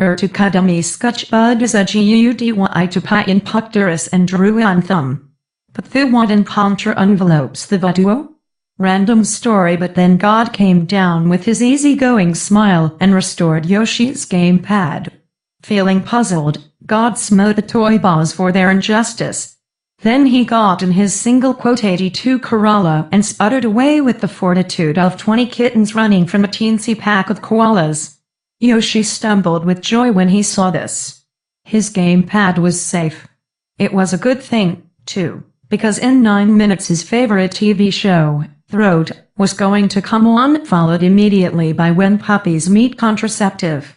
Ertukadami skutchbud is a gudy to pi in pocturus and druan thumb. Pathuwadan palmtra envelopes the vaduo? Random story, but then God came down with his easygoing smile and restored Yoshi's gamepad. Feeling puzzled, God smote the toy balls for their injustice. Then he got in his single quote 82 Corolla and sputtered away with the fortitude of 20 kittens running from a teensy pack of koalas. Yoshi stumbled with joy when he saw this. His gamepad was safe. It was a good thing, too, because in 9 minutes his favorite TV show, Throat, was going to come on, followed immediately by When Puppies Meet Contraceptive.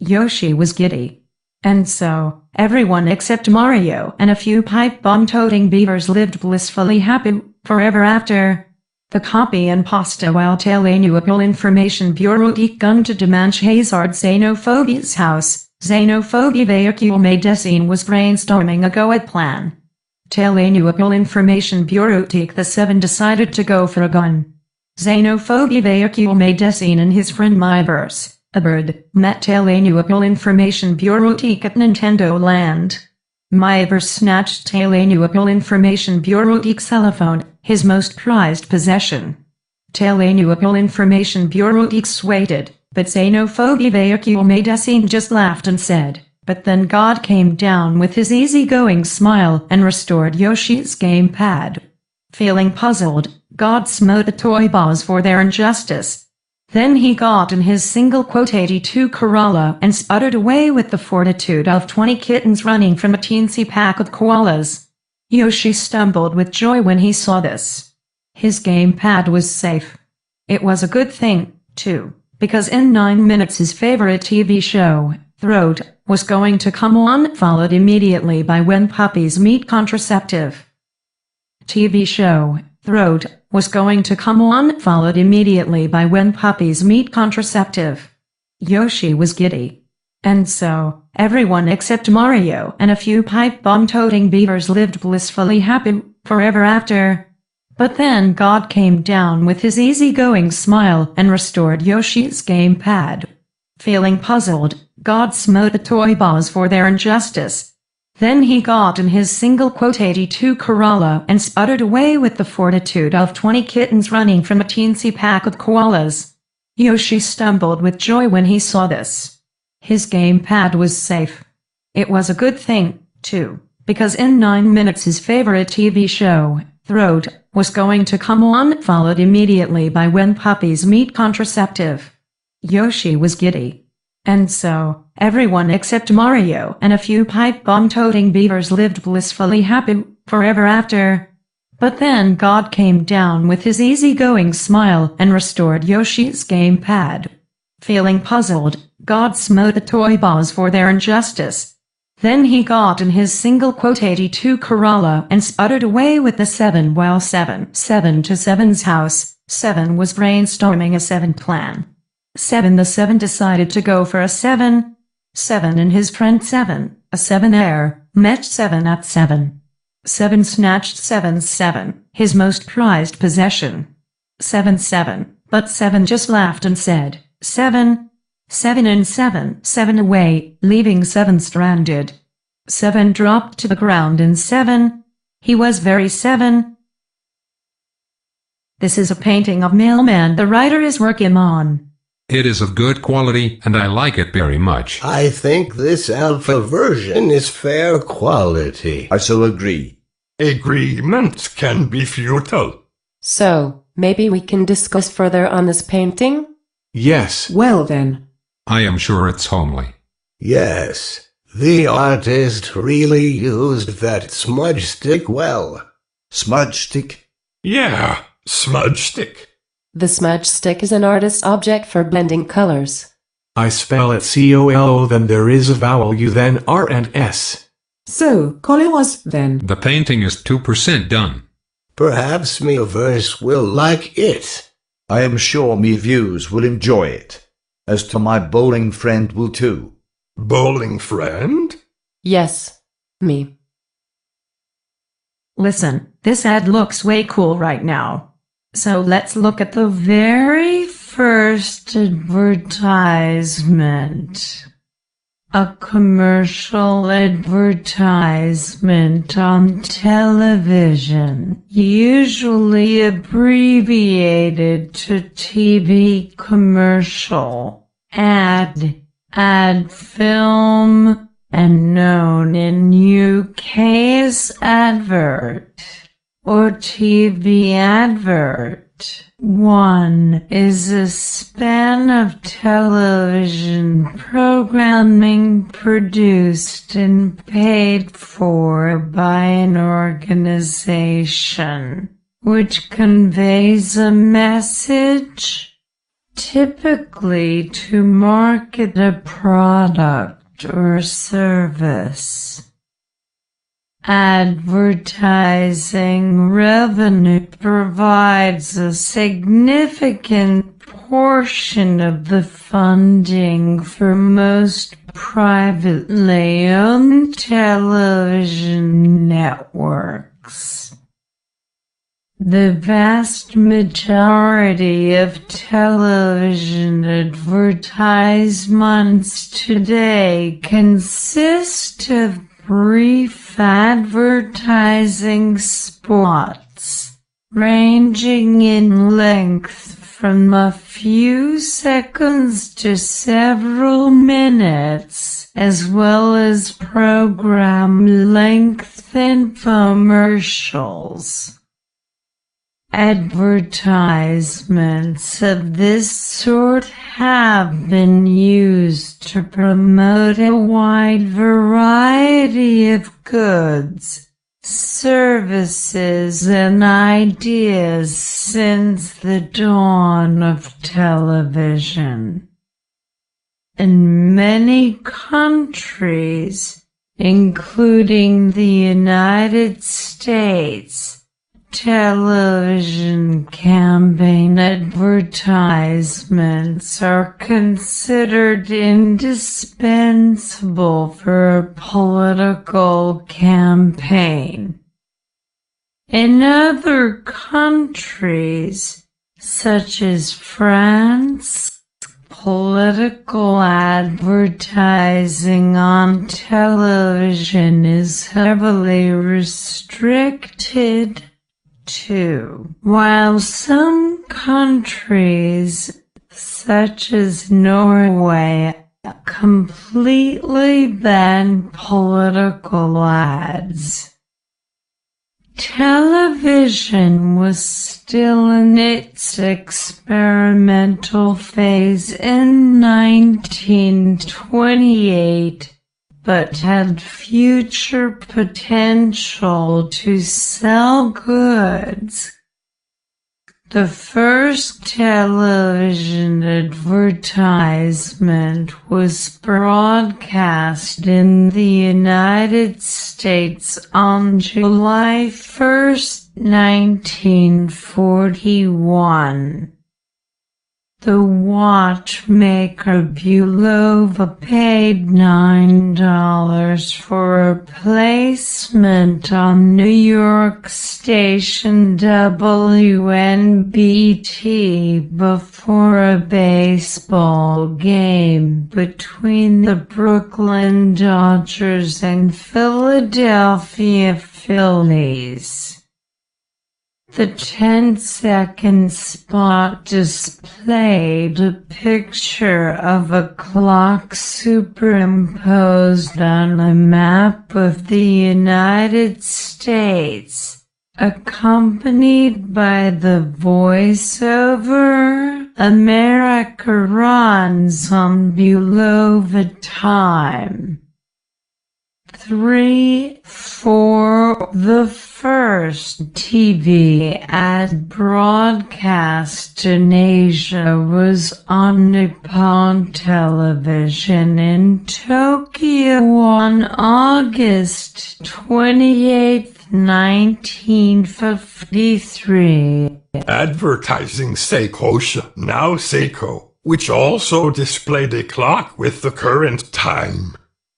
Yoshi was giddy. And so, everyone except Mario and a few pipe bomb-toting beavers lived blissfully happy forever after. The copy and pasta while Telenuapil Information Bureau gun to Demanche Hazard Xenophobia's house, Xenophobia Vehicle Medicine was brainstorming a go-at plan. Telenuapil Information Bureau the 7 decided to go for a gun. Xenophobia Vehicle Medicine and his friend Myverse, a bird, met Telenuapil Information Bureau at Nintendo Land. Myverse snatched Telenuapil Information Bureau telephone, his most prized possession. Telenuapil Information Bureau waited, but Xenophobia Vehicle Medicine just laughed and said, but then God came down with his easygoing smile and restored Yoshi's gamepad. Feeling puzzled, God smote the toy balls for their injustice. Then he got in his single quote 82 Corolla and sputtered away with the fortitude of 20 kittens running from a teensy pack of koalas. Yoshi stumbled with joy when he saw this. His gamepad was safe. It was a good thing, too, because in 9 minutes his favorite TV show, Throat, was going to come on, followed immediately by When Puppies Meet Contraceptive. TV show, Throat, was going to come on, followed immediately by When Puppies Meet Contraceptive. Yoshi was giddy. And so, everyone except Mario and a few pipe bomb-toting beavers lived blissfully happy forever after. But then God came down with his easygoing smile and restored Yoshi's gamepad. Feeling puzzled, God smote the toy balls for their injustice. Then he got in his single quote 82 Corolla and sputtered away with the fortitude of 20 kittens running from a teensy pack of koalas. Yoshi stumbled with joy when he saw this. His gamepad was safe. It was a good thing, too, because in 9 minutes his favorite TV show, Throat, was going to come on, followed immediately by When Puppies Meet Contraceptive. Yoshi was giddy. And so, everyone except Mario and a few pipe bomb-toting beavers lived blissfully happy forever after. But then God came down with his easygoing smile and restored Yoshi's gamepad. Feeling puzzled, God smote the toy balls for their injustice. Then he got in his single quote 82 Corolla and sputtered away with the 7 while 7 to 7's house, 7 was brainstorming a 7 plan. The 7 decided to go for a 7. 7 and his friend 7, a 7 heir, met 7 at 7. 7 snatched 7's 7, his most prized possession. 7, but 7 just laughed and said, 7 and 7 away, leaving 7 stranded. 7 dropped to the ground and 7. He was very 7. This is a painting of Mailman the writer is working on. It is of good quality, and I like it very much. I think this alpha version is fair quality. I so agree. Agreement can be futile. So, maybe we can discuss further on this painting? Yes. Well then. I am sure it's homely. Yes, the artist really used that smudge stick well. Smudge stick? Yeah, smudge stick. The smudge stick is an artist's object for blending colors. I spell it COLO, then there is a vowel U, then R and S. So, Colin was then. The painting is 2% done. Perhaps me verse will like it. I am sure me views will enjoy it. As to my bowling friend will too. Bowling friend? Yes, me. Listen, this ad looks way cool right now. So let's look at the very first advertisement. A commercial advertisement on television, usually abbreviated to TV commercial, ad film, and known in UK as advert or TV advert. 1 is a span of television programming produced and paid for by an organization, which conveys a message, typically to market a product or service. Advertising revenue provides a significant portion of the funding for most privately owned television networks. The vast majority of television advertisements today consist of brief advertising spots, ranging in length from a few seconds to several minutes, as well as program-length infomercials. Advertisements of this sort have been used to promote a wide variety of goods, services, and ideas since the dawn of television. In many countries, including the United States, television campaign advertisements are considered indispensable for a political campaign. In other countries, such as France, political advertising on television is heavily restricted too, while some countries, such as Norway, completely ban political ads. Television was still in its experimental phase in 1928, but had future potential to sell goods. The first television advertisement was broadcast in the United States on July 1st, 1941. The watchmaker Bulova paid $9 for a placement on New York station WNBT before a baseball game between the Brooklyn Dodgers and Philadelphia Phillies. The 10-second spot displayed a picture of a clock superimposed on a map of the United States, accompanied by the voiceover, "America runs on Bulova time." 3. For the first TV ad broadcast in Asia was on Nippon Television in Tokyo on August 28, 1953. Advertising Seikosha, now Seiko, which also displayed a clock with the current time.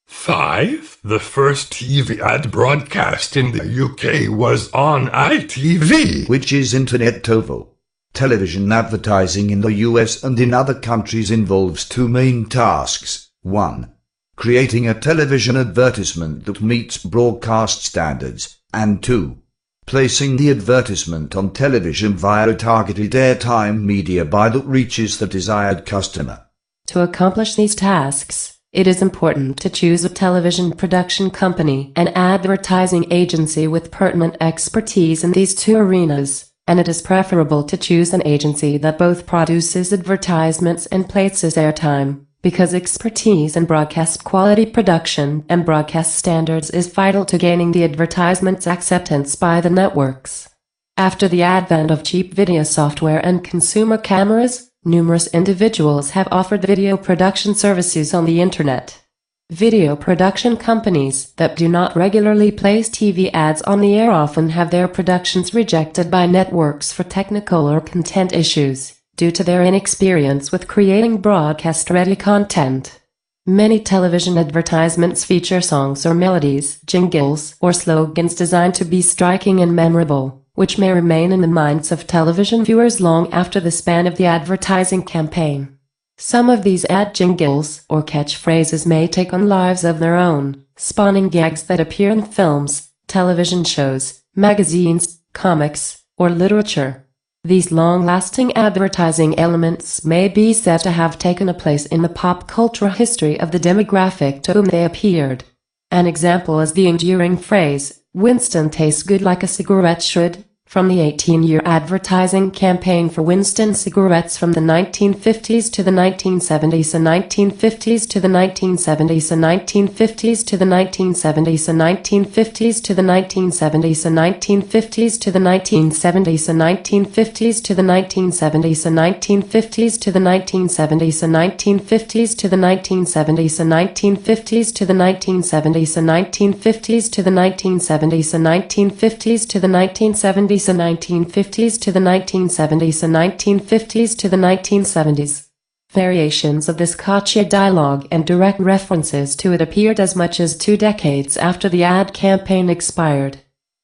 5. The first TV ad broadcast in the UK was on ITV, which is Internet TOVO. Television advertising in the US and in other countries involves two main tasks. 1. creating a television advertisement that meets broadcast standards, and 2. Placing the advertisement on television via a targeted airtime media buy that reaches the desired customer. To accomplish these tasks, it is important to choose a television production company and advertising agency with pertinent expertise in these two arenas, and it is preferable to choose an agency that both produces advertisements and places airtime, because expertise in broadcast quality production and broadcast standards is vital to gaining the advertisement's acceptance by the networks. After the advent of cheap video software and consumer cameras, numerous individuals have offered video production services on the internet. Video production companies that do not regularly place TV ads on the air often have their productions rejected by networks for technical or content issues, due to their inexperience with creating broadcast-ready content. Many television advertisements feature songs or melodies, jingles, or slogans designed to be striking and memorable, which may remain in the minds of television viewers long after the span of the advertising campaign. Some of these ad jingles or catchphrases may take on lives of their own, spawning gags that appear in films, television shows, magazines, comics, or literature. These long-lasting advertising elements may be said to have taken a place in the pop culture history of the demographic to whom they appeared. An example is the enduring phrase, "Winston tastes good like a cigarette should," from the 18-year advertising campaign for Winston cigarettes from the 1950s to the 1970s and 1950s to the 1970s and 1950s to the 1970s and 1950s to the 1970s and 1950s to the 1970s and 1950s to the 1970s and 1950s to the 1970s and 1950s to the 1970s and 1950s to the 1970s and 1950s to the 1970s and 1950s to the 1970s and 1950s to the 1970s and 1950s to the 1970s. Variations of this catchy dialogue and direct references to it appeared as much as 2 decades after the ad campaign expired.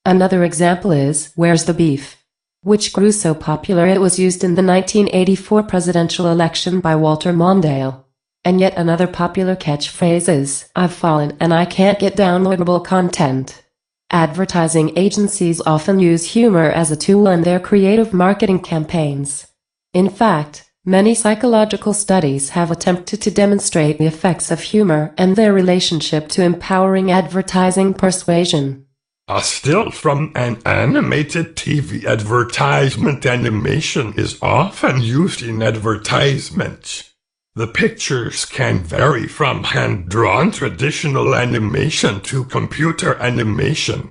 Another example is "Where's the Beef?", which grew so popular it was used in the 1984 presidential election by Walter Mondale. And yet another popular catchphrase is, "I've fallen and I can't get downloadable content." Advertising agencies often use humor as a tool in their creative marketing campaigns. In fact, many psychological studies have attempted to demonstrate the effects of humor and their relationship to empowering advertising persuasion. A still from an animated TV advertisement animation is often used in advertisements. The pictures can vary from hand-drawn traditional animation to computer animation.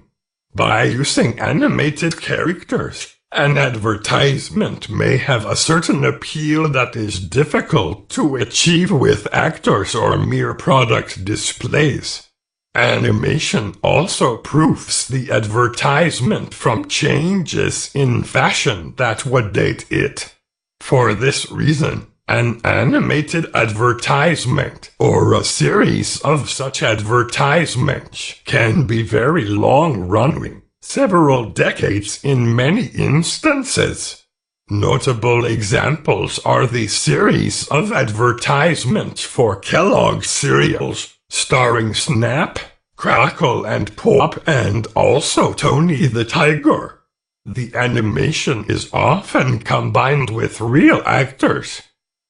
By using animated characters, an advertisement may have a certain appeal that is difficult to achieve with actors or mere product displays. Animation also proves the advertisement from changes in fashion that would date it. For this reason, an animated advertisement or a series of such advertisements can be very long-running, several decades in many instances. Notable examples are the series of advertisements for Kellogg's cereals, starring Snap, Crackle and Pop, and also Tony the Tiger. The animation is often combined with real actors.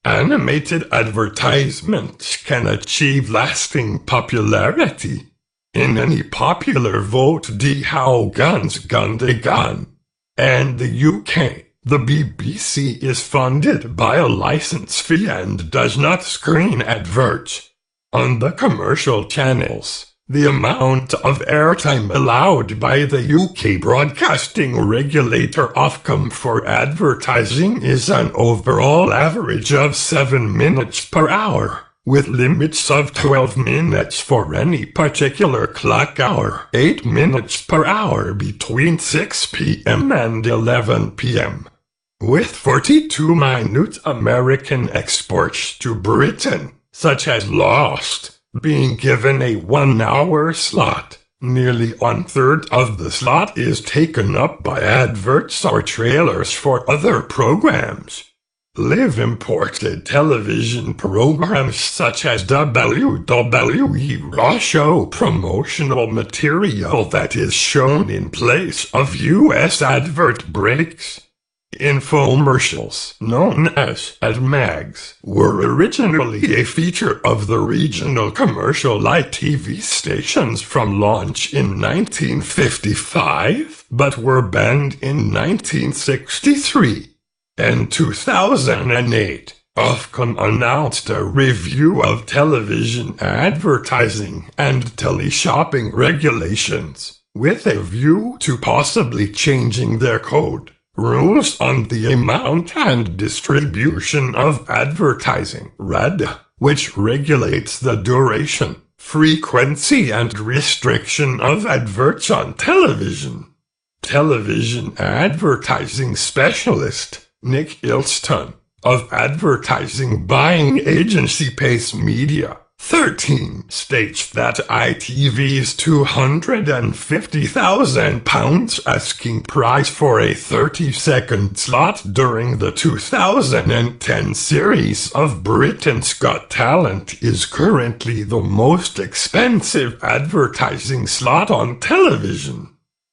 Animated advertisements can achieve lasting popularity. In any popular vote de how guns gun de gun. And the UK, the BBC is funded by a license fee and does not screen adverts. On the commercial channels, the amount of airtime allowed by the UK broadcasting regulator Ofcom for advertising is an overall average of 7 minutes per hour, with limits of 12 minutes for any particular clock hour, 8 minutes per hour between 6 p.m. and 11 p.m. With 42 minute American exports to Britain, such as Lost, being given a 1-hour slot, nearly 1/3 of the slot is taken up by adverts or trailers for other programs. Live imported television programs such as WWE Raw show promotional material that is shown in place of U.S. advert breaks. Infomercials, known as ad mags, were originally a feature of the regional commercial light TV stations from launch in 1955, but were banned in 1963. In 2008, Ofcom announced a review of television advertising and teleshopping regulations, with a view to possibly changing their code. Rules on the amount and distribution of advertising (RAD), which regulates the duration, frequency, and restriction of adverts on television. Television advertising specialist Nick Ilston of advertising buying agency Pace Media 13 states that ITV's £250,000 asking price for a 30-second slot during the 2010 series of Britain's Got Talent is currently the most expensive advertising slot on television.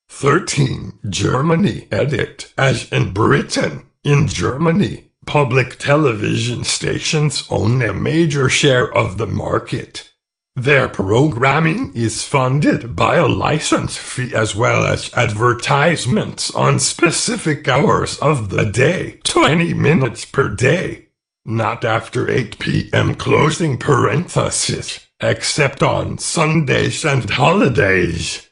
13. Germany edit. As in Britain, in Germany, public television stations own a major share of the market. Their programming is funded by a license fee as well as advertisements on specific hours of the day, 20 minutes per day. Not after 8 p.m. closing parenthesis, except on Sundays and holidays.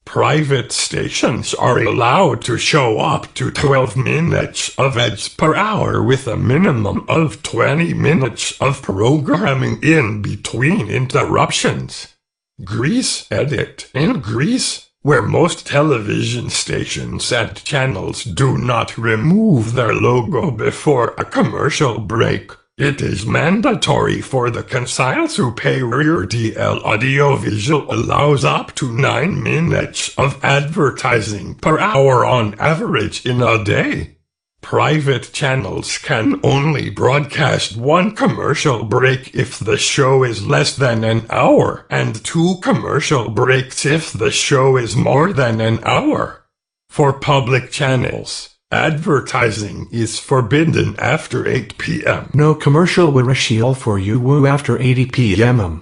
Private stations are allowed to show up to 12 minutes of ads per hour with a minimum of 20 minutes of programming in between interruptions. Greece edit. In Greece, where most television stations and channels do not remove their logo before a commercial break, it is mandatory for the consignee to pay. Rear DL Audiovisual allows up to 9 minutes of advertising per hour on average in a day. Private channels can only broadcast one commercial break if the show is less than an hour, and 2 commercial breaks if the show is more than an hour. For public channels, advertising is forbidden after 8 p.m. No commercial will for you after 8 p.m.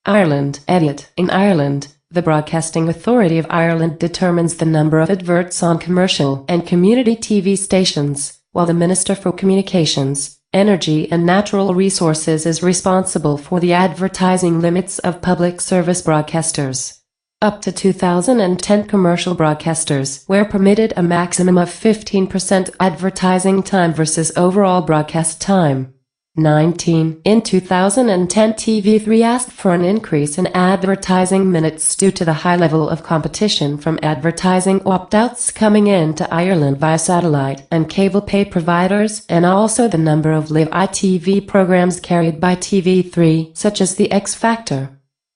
Ireland edit. In Ireland, the Broadcasting Authority of Ireland determines the number of adverts on commercial and community TV stations, while the Minister for Communications, Energy and Natural Resources is responsible for the advertising limits of public service broadcasters. Up to 2010 commercial broadcasters were permitted a maximum of 15% advertising time versus overall broadcast time. 19. In 2010 TV3 asked for an increase in advertising minutes due to the high level of competition from advertising opt-outs coming into Ireland via satellite and cable pay providers, and also the number of live ITV programs carried by TV3, such as The X Factor.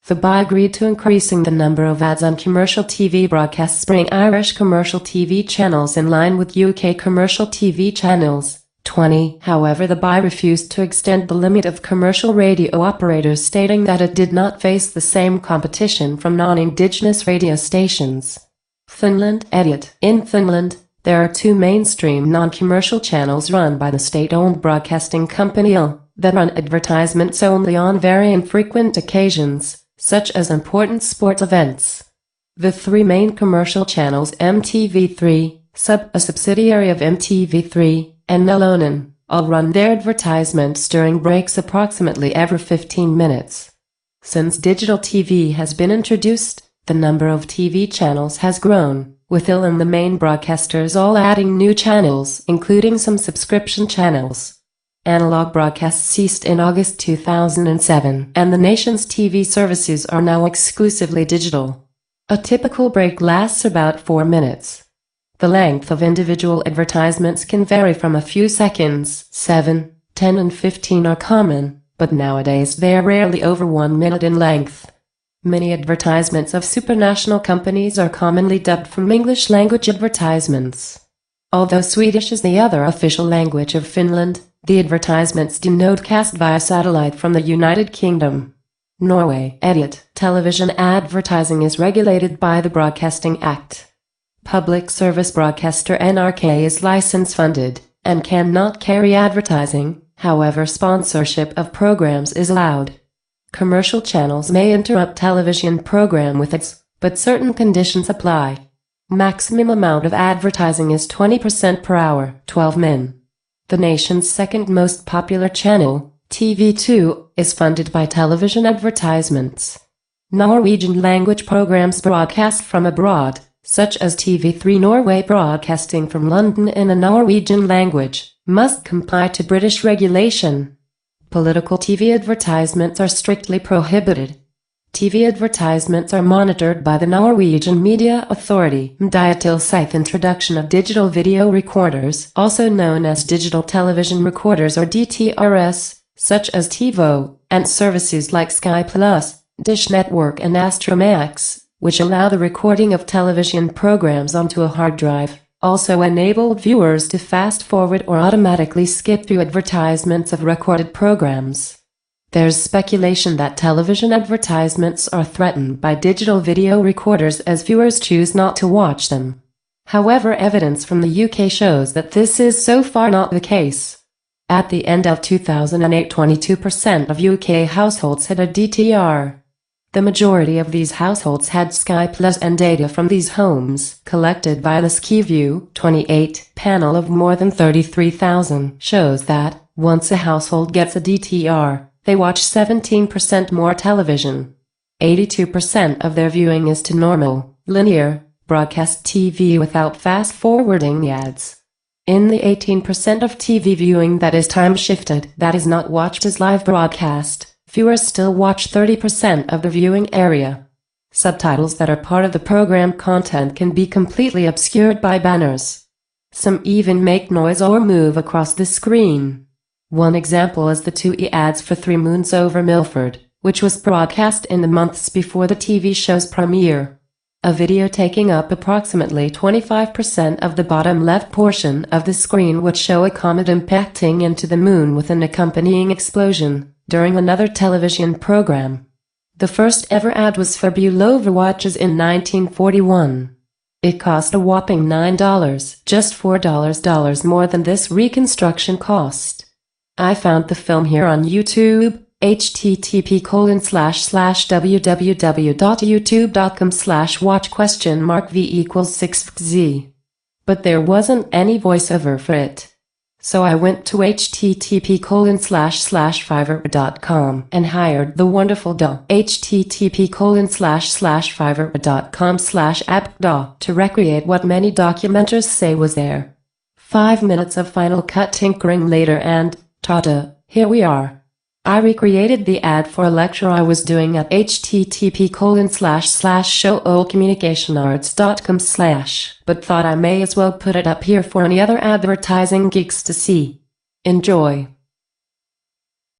The BI agreed to increasing the number of ads on commercial TV broadcasts, bringing Irish commercial TV channels in line with UK commercial TV channels. 20. However, the BI refused to extend the limit of commercial radio operators, stating that it did not face the same competition from non-Indigenous radio stations. Finland edit. In Finland, there are 2 mainstream non-commercial channels run by the state-owned broadcasting company IL that run advertisements only on very infrequent occasions, such as important sports events. The 3 main commercial channels MTV3, a subsidiary of MTV3, and Nelonen, all run their advertisements during breaks approximately every 15 minutes. Since digital TV has been introduced, the number of TV channels has grown, with IL and the main broadcasters all adding new channels, including some subscription channels. Analog broadcasts ceased in August 2007, and the nation's TV services are now exclusively digital. A typical break lasts about 4 minutes. The length of individual advertisements can vary from a few seconds. 7, 10 and 15 are common, but nowadays they are rarely over 1 minute in length. Many advertisements of supranational companies are commonly dubbed from English language advertisements. Although Swedish is the other official language of Finland, The advertisements denote cast via satellite from the United Kingdom. Norway. Edit. Television advertising is regulated by the Broadcasting Act. Public service broadcaster NRK is license-funded and cannot carry advertising, however sponsorship of programs is allowed. Commercial channels may interrupt television program with ads, but certain conditions apply. Maximum amount of advertising is 20% per hour, 12 min. The nation's second most popular channel, TV2, is funded by television advertisements. Norwegian language programs broadcast from abroad, such as TV3 Norway broadcasting from London in a Norwegian language, must comply to British regulation. Political TV advertisements are strictly prohibited. TV advertisements are monitored by the Norwegian Media Authority (Mediatilsynet). Introduction of digital video recorders, also known as digital television recorders or DTRS, such as TiVo, and services like Sky Plus, Dish Network and Astromax, which allow the recording of television programs onto a hard drive, also enable viewers to fast-forward or automatically skip through advertisements of recorded programs. There's speculation that television advertisements are threatened by digital video recorders as viewers choose not to watch them. However, evidence from the UK shows that this is so far not the case. At the end of 2008, 22% of UK households had a DTR. The majority of these households had Sky Plus, and data from these homes, collected by the SkyView 28 panel of more than 33,000, shows that, once a household gets a DTR, they watch 17% more television. 82% of their viewing is to normal, linear, broadcast TV without fast-forwarding the ads. In the 18% of TV viewing that is time-shifted, that is not watched as live broadcast, viewers still watch 30% of the viewing area. Subtitles that are part of the program content can be completely obscured by banners. Some even make noise or move across the screen. One example is the 2E ads for 3 Moons Over Milford, which was broadcast in the months before the TV show's premiere. A video taking up approximately 25% of the bottom left portion of the screen would show a comet impacting into the moon with an accompanying explosion during another television program. The first ever ad was for Bulova watches in 1941. It cost a whopping $9, just $4 more than this reconstruction cost. I found the film here on YouTube. http://www.youtube.com/watch?v=6z. But there wasn't any voiceover for it. So I went to http://fiverr.com and hired the wonderful http://fiverr.com/app to recreate what many documenters say was there. 5 minutes of Final Cut tinkering later and, ta-da, here we are. I recreated the ad for a lecture I was doing at http://showoldcommunicationarts.com/ but thought I may as well put it up here for any other advertising geeks to see. Enjoy.